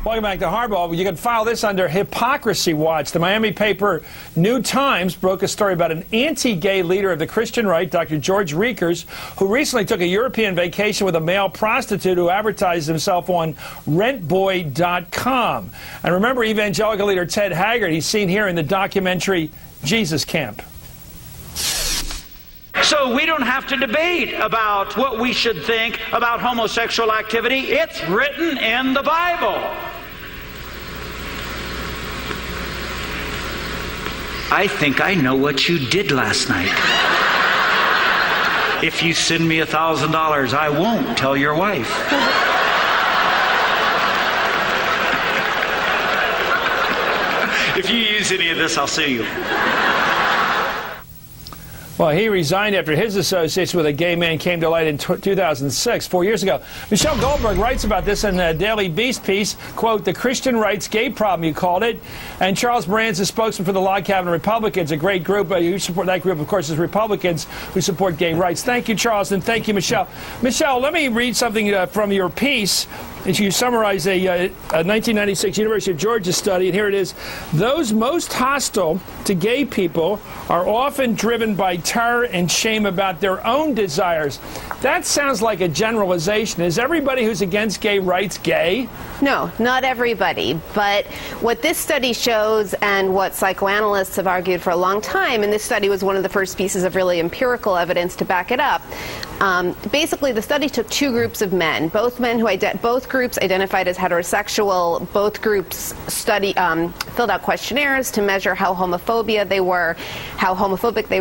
Welcome back to Hardball. You can file this under Hypocrisy Watch. The Miami paper New Times broke a story about an anti-gay leader of the Christian right, Dr. George Riekers, who recently took a European vacation with a male prostitute who advertised himself on rentboy.com. And remember evangelical leader Ted Haggard, he's seen here in the documentary Jesus Camp. So we don't have to debate about what we should think about homosexual activity. It's written in the Bible. I think I know what you did last night. If you send me $1,000, I won't tell your wife. If you use any of this, I'll sue you. Well, he resigned after his association with a gay man came to light in 2006, 4 years ago. Michelle Goldberg writes about this in a Daily Beast piece, quote, "The Christian rights gay problem," you called it. And Charles Brand's a spokesman for the Log Cabin Republicans, a great group. You support that group, of course, is Republicans who support gay rights. Thank you, Charles, and thank you, Michelle. Michelle, let me read something from your piece. You summarize a 1996 University of Georgia study, and here it is. Those most hostile to gay people are often driven by terror and shame about their own desires. That sounds like a generalization. Is everybody who's against gay rights gay? No, not everybody. But what this study shows, and what psychoanalysts have argued for a long time, and this study was one of the first pieces of really empirical evidence to back it up. Basically, the study took two groups of men, both groups identified as heterosexual. Both groups filled out questionnaires to measure how homophobic they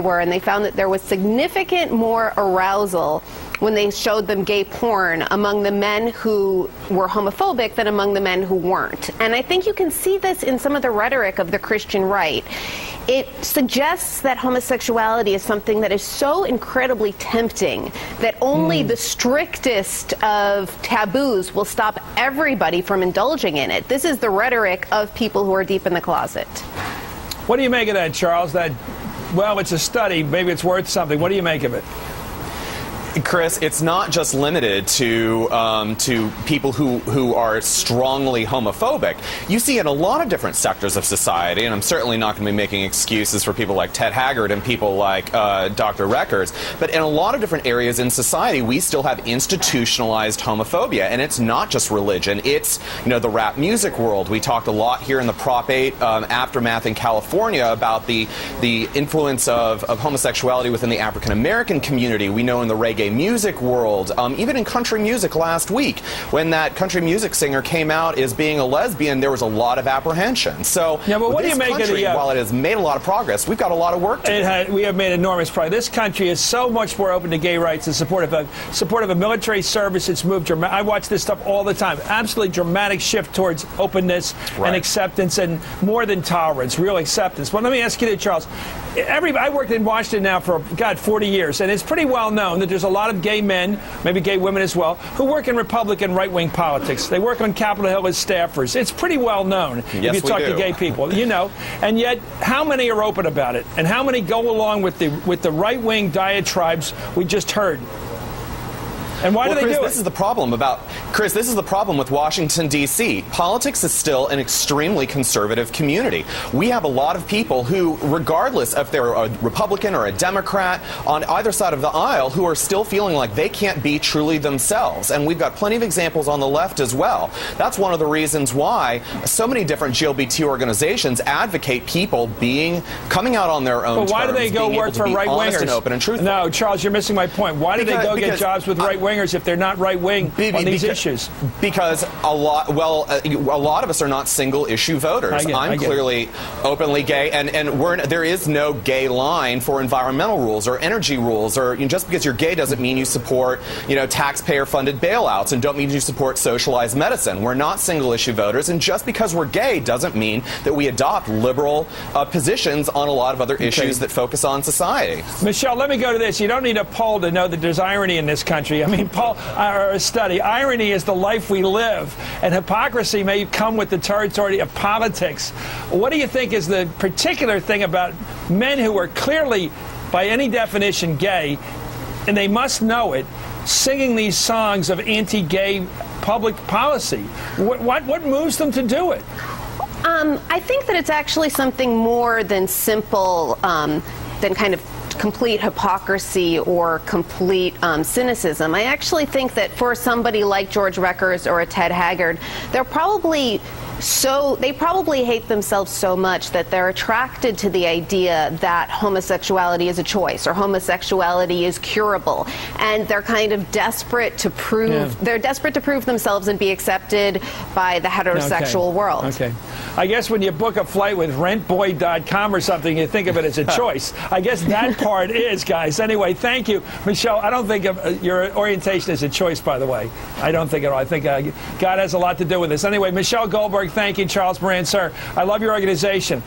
were, and they found that there was significant more arousal when they showed them gay porn among the men who were homophobic than among the men who weren't. And I think you can see this in some of the rhetoric of the Christian right. It suggests that homosexuality is something that is so incredibly tempting that only the strictest of taboos will stop everybody from indulging in it. This is the rhetoric of people who are deep in the closet. What do you make of that, Charles? Well, it's a study. Maybe it's worth something. What do you make of it? Chris, it's not just limited to people who are strongly homophobic. You see it in a lot of different sectors of society, and I'm certainly not going to be making excuses for people like Ted Haggard and people like Dr. Riekers, but in a lot of different areas in society, we still have institutionalized homophobia, and it's not just religion. It's, the rap music world. We talked a lot here in the Prop 8 aftermath in California about the influence of homosexuality within the African American community. We know in the reggae music world, even in country music last week, when that country music singer came out as being a lesbian, there was a lot of apprehension. So, yeah, but what do you make of the, while it has made a lot of progress, we've got a lot of work to do. We have made enormous progress. This country is so much more open to gay rights and supportive of a military service. It's moved dramatically. I watch this stuff all the time. Absolutely dramatic shift towards openness and acceptance, and more than tolerance, real acceptance. But let me ask you this, Charles. I worked in Washington now for, 40 years, and it's pretty well known that there's a lot of gay men, maybe gay women as well, who work in Republican right-wing politics. They work on Capitol Hill as staffers. It's pretty well known if you talk to gay people, And yet, how many are open about it? And how many go along with the right-wing diatribes we just heard? And why do they do it? This is the problem with Washington, D.C. Politics is still an extremely conservative community. We have a lot of people who, regardless if they're a Republican or a Democrat on either side of the aisle, who are still feeling like they can't be truly themselves. And we've got plenty of examples on the left as well. That's one of the reasons why so many different GLBT organizations advocate people coming out on their own terms. But why do they go work for right-wingers? And open and truthful. No, Charles, you're missing my point. Why do they go get jobs with right-wingers if they're not right-wing on these issues? Because a lot of us are not single-issue voters. I'm clearly openly gay, and there is no gay line for environmental rules or energy rules, or just because you're gay doesn't mean you support taxpayer-funded bailouts, and don't mean you support socialized medicine. We're not single-issue voters, and just because we're gay doesn't mean that we adopt liberal positions on a lot of other issues that focus on society. Michelle, let me go to this. You don't need a poll to know that there's irony in this country. I mean, or a study. Irony is the life we live, and hypocrisy may come with the territory of politics. What do you think is the particular thing about men who are clearly, by any definition, gay, and they must know it, singing these songs of anti-gay public policy? What moves them to do it? I think that it's actually something more than simple, than kind of complete hypocrisy or complete cynicism. I actually think that for somebody like George Reckers or a Ted Haggard, they probably hate themselves so much that they're attracted to the idea that homosexuality is a choice or homosexuality is curable, and they're kind of desperate to prove themselves and be accepted by the heterosexual world. Okay. I guess when you book a flight with rentboy.com or something, you think of it as a choice. I guess that part is, guys. Anyway, thank you, Michelle. I don't think of your orientation as a choice, by the way. I don't think at all. I think God has a lot to do with this. Anyway, Michelle Goldberg, thank you. Charles Moran, sir, I love your organization.